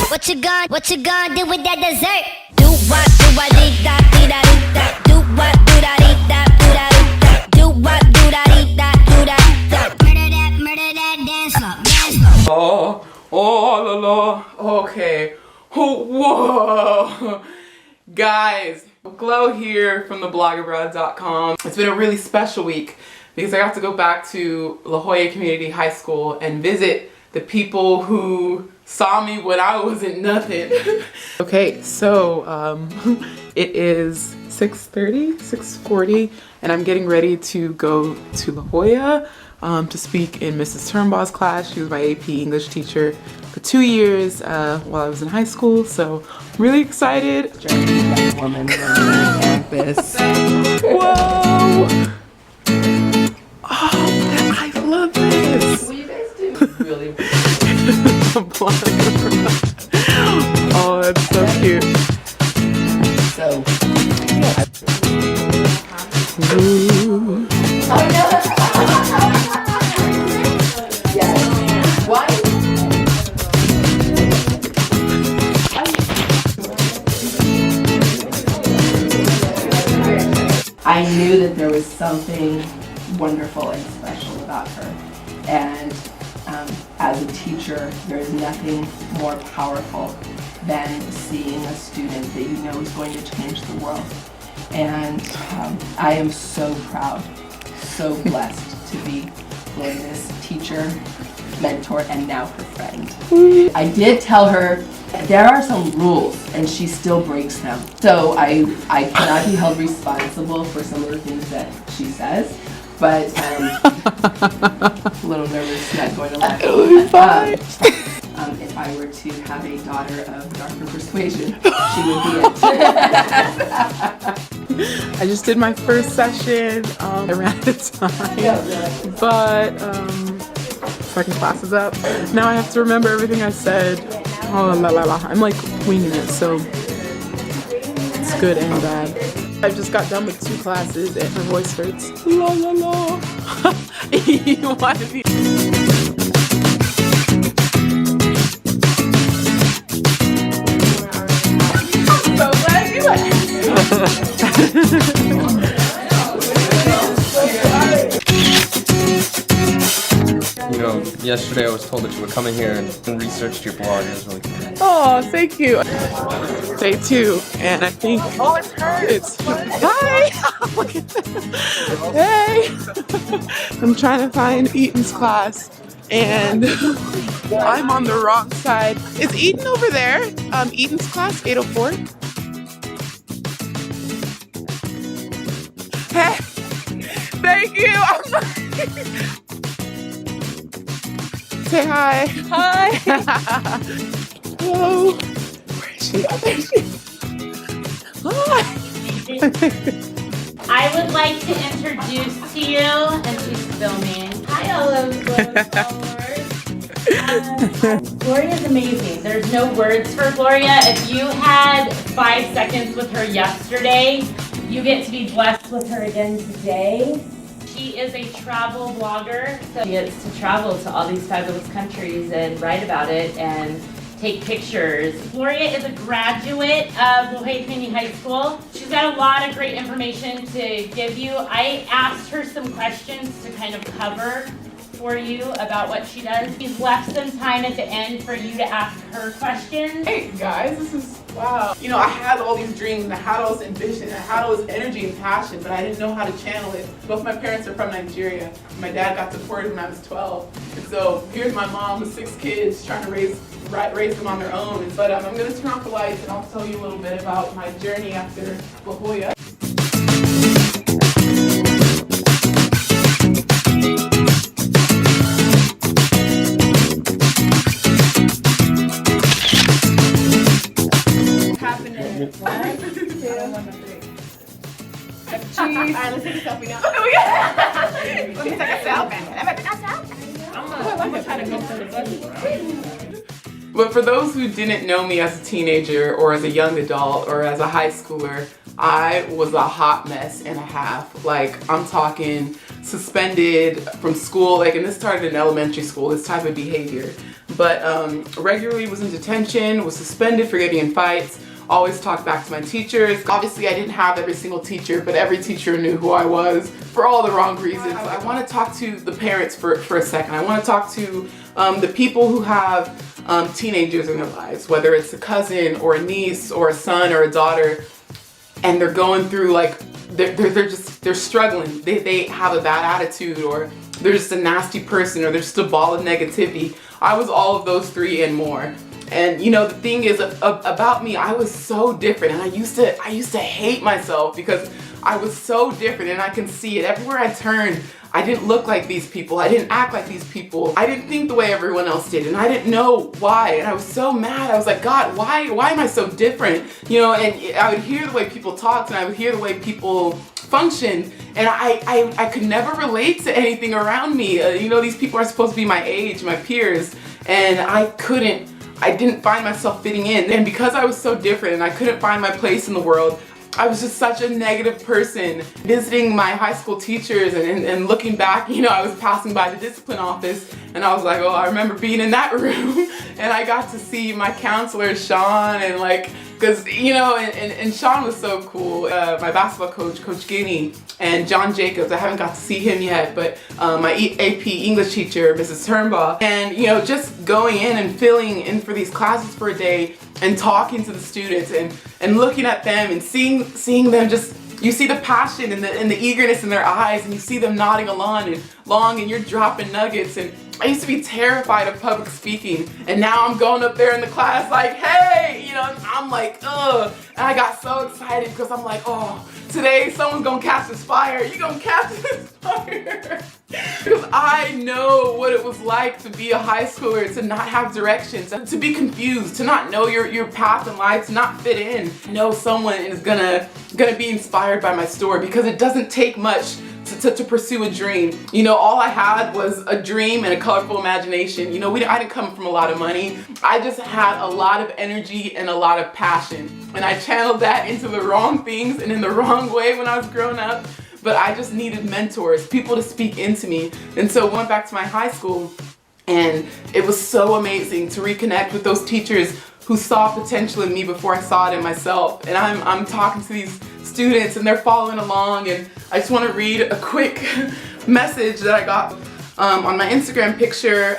What you gonna do with that dessert? Do what, do what, dee da, dee da, dee da. Do what, do da, dee da, do da, dee da. Do what, do da, dee da, do da, da. Murder that, dance floor, dance floor. Oh, la la. Okay. Oh, whoa. Guys, Glow here from theblogabroad.com. It's been a really special week because I got to go back to La Jolla Community High School and visit the people who saw me when I wasn't nothing. Okay, so it is 6:40, and I'm getting ready to go to La Jolla to speak in Mrs. Turnbaugh's class. She was my AP English teacher for 2 years while I was in high school, so I'm really excited. Woman on campus. Whoa! Oh, I love this. What you guys do? Really? Oh, that's so cute. So. Ooh. Oh no! Yes. Why? I knew that there was something wonderful and special about her, and as a teacher, there is nothing more powerful than seeing a student that you know is going to change the world. And I am so proud, so blessed to be Gloria's teacher, mentor, and now her friend. I did tell her there are some rules, and she still breaks them. So I cannot be held responsible for some of the things that she says. But a little nervous not going to laugh. If I were to have a daughter of darker persuasion, she would be it. I just did my first session. I ran out of time, but second class is up. Now I have to remember everything I said. Oh la la la! I'm like winging it, so it's good and bad. I just got done with 2 classes and her voice hurts. La la la. You want to be? I'm so glad you You know, yesterday I was told that you were coming here and researched your blog. It was really good. Oh, thank you. Day 2, and I think it's her. It's hi. Look at that. Hey. I'm trying to find Eaton's class, and I'm on the wrong side. Is Eaton over there? Eaton's class, 804. Hey. Thank you. I'm sorry. Say hi. Hi. Hello. Where is she? Oh, there she is. Hi. I would like to introduce to you, and she's filming. Hi, all of followers. Gloria is amazing. There's no words for Gloria. If you had 5 seconds with her yesterday, you get to be blessed with her again today. She is a travel blogger, so she gets to travel to all these fabulous countries and write about it and take pictures. Gloria is a graduate of La Jolla Community High School. She's got a lot of great information to give you. I asked her some questions to kind of cover for you about what she does. She's left some time at the end for you to ask her questions. Hey guys, this is wow. You know, I had all these dreams and I had all this ambition and I had all this energy and passion, but I didn't know how to channel it. Both my parents are from Nigeria. My dad got deported when I was 12. And so here's my mom with 6 kids trying to raise them on their own. But I'm going to turn off the lights and I'll tell you a little bit about my journey after La Jolla. Alright, let's take a selfie now. Let me take a selfie. Let me take a selfie. I'm gonna try to go for the button. But for those who didn't know me as a teenager or as a young adult or as a high schooler, I was a hot mess and a half. Like, I'm talking suspended from school, like, and this started in elementary school, this type of behavior. but regularly was in detention, was suspended for getting in fights, always talked back to my teachers. Obviously I didn't have every single teacher, but every teacher knew who I was for all the wrong reasons. I want to talk to the parents for a second. I want to talk to the people who have teenagers in their lives, whether it's a cousin or a niece or a son or a daughter, and they're going through like, they're struggling. They have a bad attitude, or they're just a nasty person, or they're just a ball of negativity. I was all of those three and more. And you know, the thing is about me, I was so different, and I used to hate myself because I was so different, and I can see it everywhere I turned. I didn't look like these people. I didn't act like these people. I didn't think the way everyone else did, and I didn't know why. And I was so mad. I was like, God, why am I so different? You know, and I would hear the way people talked, and I would hear the way people functioned, and I could never relate to anything around me. You know, these people are supposed to be my age, my peers, and I didn't find myself fitting in. And because I was so different and I couldn't find my place in the world, I was just such a negative person. Visiting my high school teachers and looking back, you know, I was passing by the discipline office, and I was like, oh, I remember being in that room, and I got to see my counselor, Sean, and like, because, you know, and Sean was so cool. My basketball coach, Coach Guinea, and John Jacobs, I haven't got to see him yet, but my AP English teacher, Mrs. Turnbaugh, and, you know, just going in and filling in for these classes for a day and talking to the students and looking at them and seeing them just, you see the passion and the eagerness in their eyes, and you see them nodding along and you're dropping nuggets. And I used to be terrified of public speaking, and now I'm going up there in the class like, hey, you know, and I'm like, ugh. And I got so excited because I'm like, oh, today someone's gonna catch this fire. You gonna catch this fire. Because I know what it was like to be a high schooler, to not have directions, to be confused, to not know your path in life, to not fit in. I know someone is gonna be inspired by my story, because it doesn't take much to pursue a dream. You know, all I had was a dream and a colorful imagination. You know, I didn't come from a lot of money. I just had a lot of energy and a lot of passion. And I channeled that into the wrong things and in the wrong way when I was growing up. But I just needed mentors, people to speak into me. And so I went back to my high school, and it was so amazing to reconnect with those teachers who saw potential in me before I saw it in myself. And I'm talking to these students, and they're following along, and I just want to read a quick message that I got on my Instagram picture.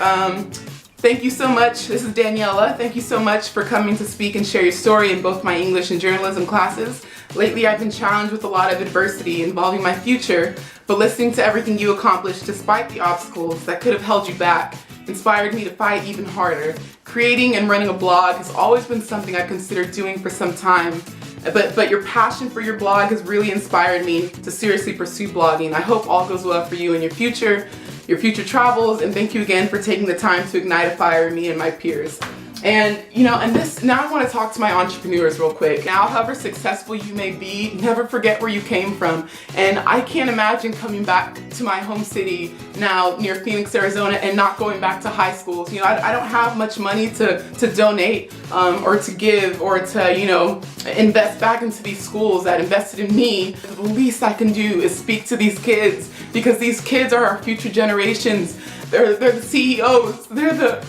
Thank you so much. This is Daniela. Thank you so much for coming to speak and share your story in both my English and journalism classes. Lately, I've been challenged with a lot of adversity involving my future, but listening to everything you accomplished despite the obstacles that could have held you back inspired me to fight even harder. Creating and running a blog has always been something I considered doing for some time, but your passion for your blog has really inspired me to seriously pursue blogging. I hope all goes well for you in your future travels, and thank you again for taking the time to ignite a fire in me and my peers. And, you know, now I want to talk to my entrepreneurs real quick. Now, however successful you may be, never forget where you came from. And I can't imagine coming back to my home city now near Phoenix, Arizona, and not going back to high schools. You know, I don't have much money to donate or to give or to, you know, invest back into these schools that invested in me. The least I can do is speak to these kids, because these kids are our future generations. They're the CEOs, they're the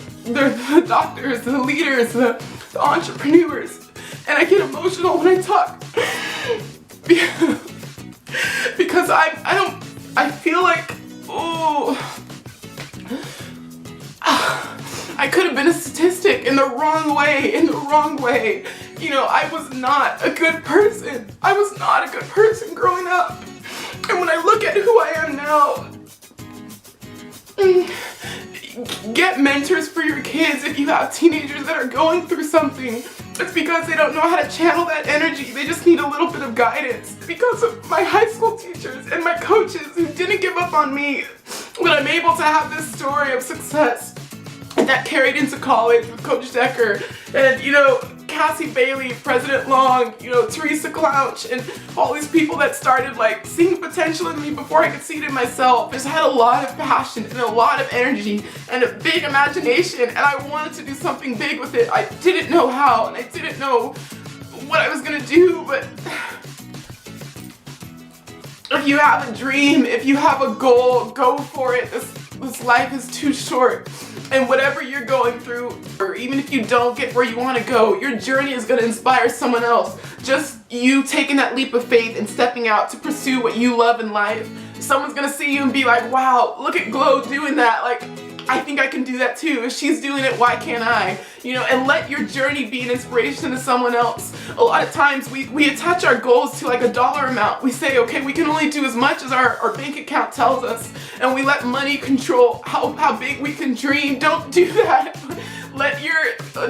doctors, the leaders, the entrepreneurs. And I get emotional when I talk because I feel like, oh, I could have been a statistic in the wrong way. You know, I was not a good person. I was not a good person growing up. And when I look at who I am now, get mentors for your kids. If you have teenagers that are going through something, it's because they don't know how to channel that energy. They just need a little bit of guidance. Because of my high school teachers and my coaches who didn't give up on me, when I'm able to have this story of success that carried into college with Coach Decker and, you know, Cassie Bailey, President Long, you know, Teresa Clouch, and all these people that started like seeing potential in me before I could see it in myself. Just had a lot of passion and a lot of energy and a big imagination, and I wanted to do something big with it. I didn't know how, and I didn't know what I was gonna do, but if you have a dream, if you have a goal, go for it. This life is too short. And whatever you're going through, or even if you don't get where you want to go, your journey is going to inspire someone else. Just you taking that leap of faith and stepping out to pursue what you love in life. Someone's going to see you and be like, wow, look at Glow doing that. Like, I think I can do that too. If she's doing it, why can't I? You know, and let your journey be an inspiration to someone else. A lot of times we attach our goals to like a dollar amount. We say, okay, we can only do as much as our bank account tells us, and we let money control how big we can dream. Don't do that.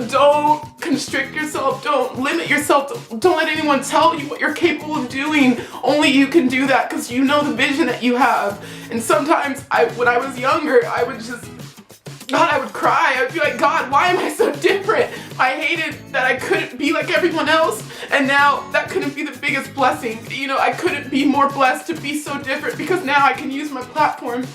Don't constrict yourself, don't limit yourself, don't let anyone tell you what you're capable of doing. Only you can do that because you know the vision that you have. And sometimes when I was younger, I would cry. I would be like, God, why am I so different? I hated that I couldn't be like everyone else, and now that couldn't be the biggest blessing. You know, I couldn't be more blessed to be so different because now I can use my platform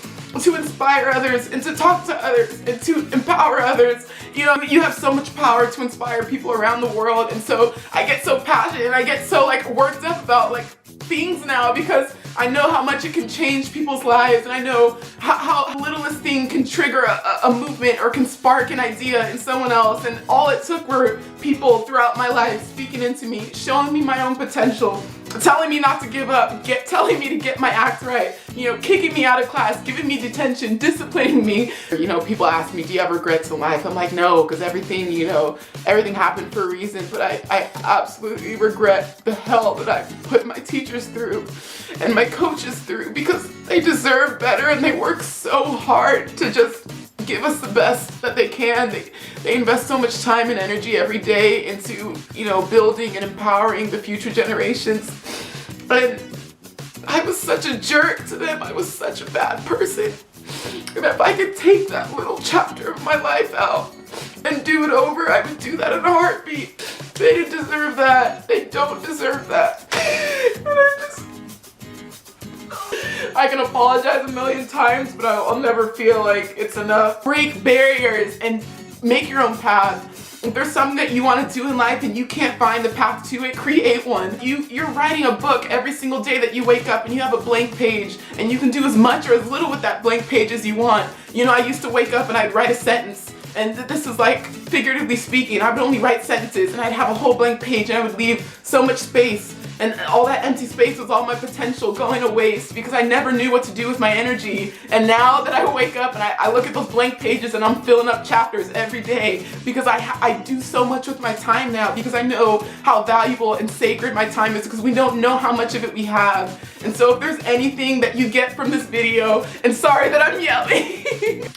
to inspire others and to talk to others and to empower others. You know, you have so much power to inspire people around the world, and so I get so passionate and I get so like worked up about like things now because I know how much it can change people's lives, and I know how littlest thing can trigger a movement or can spark an idea in someone else. And all it took were people throughout my life speaking into me, showing me my own potential, telling me not to give up, telling me to get my act right, you know, kicking me out of class, giving me detention, disciplining me. You know, people ask me, do you have regrets in life? I'm like, no, because everything happened for a reason. But I absolutely regret the hell that I put my teachers through and my coaches through, because they deserve better and they work so hard to just give us the best that they can. They invest so much time and energy every day into, you know, building and empowering the future generations. And I was such a jerk to them. I was such a bad person. And if I could take that little chapter of my life out and do it over, I would do that in a heartbeat. They didn't deserve that. They don't deserve that. And I can apologize a million times, but I'll never feel like it's enough. Break barriers and make your own path. If there's something that you want to do in life and you can't find the path to it, create one. You're writing a book every single day that you wake up and you have a blank page, and you can do as much or as little with that blank page as you want. You know, I used to wake up and I'd write a sentence, and this is like figuratively speaking. I would only write sentences and I'd have a whole blank page and I would leave so much space. And all that empty space was all my potential going to waste because I never knew what to do with my energy. And now that I wake up and I look at those blank pages and I'm filling up chapters every day because I do so much with my time now, because I know how valuable and sacred my time is, because we don't know how much of it we have. And so if there's anything that you get from this video, and sorry that I'm yelling,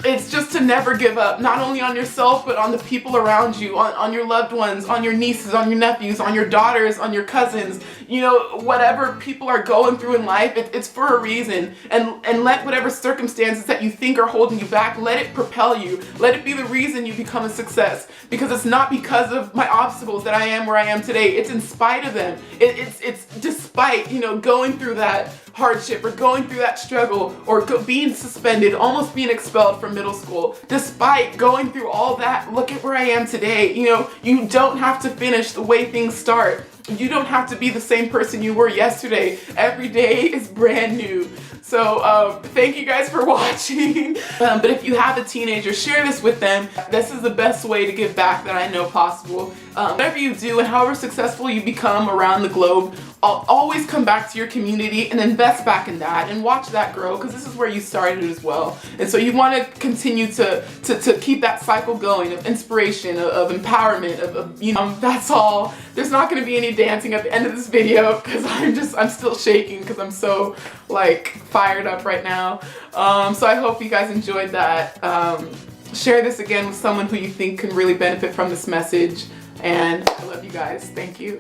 it's just to never give up, not only on yourself, but on the people around you, on your loved ones, on your nieces, on your nephews, on your daughters, on your cousins. You know, whatever people are going through in life, it's for a reason. And let whatever circumstances that you think are holding you back, let it propel you. Let it be the reason you become a success. Because it's not because of my obstacles that I am where I am today. It's in spite of them. It's despite, you know, going through that hardship or going through that struggle or being suspended, almost being expelled from middle school. Despite going through all that, look at where I am today. You know, you don't have to finish the way things start. You don't have to be the same person you were yesterday. Every day is brand new. So thank you guys for watching. But if you have a teenager, share this with them. This is the best way to give back that I know possible. Whatever you do and however successful you become around the globe, always come back to your community and invest back in that and watch that grow, because this is where you started as well. And so you want to continue to keep that cycle going of inspiration, of empowerment, of you know, that's all. There's not going to be any dancing at the end of this video because I'm still shaking because I'm so like fired up right now. So I hope you guys enjoyed that. Share this again with someone who you think can really benefit from this message. And I love you guys. Thank you.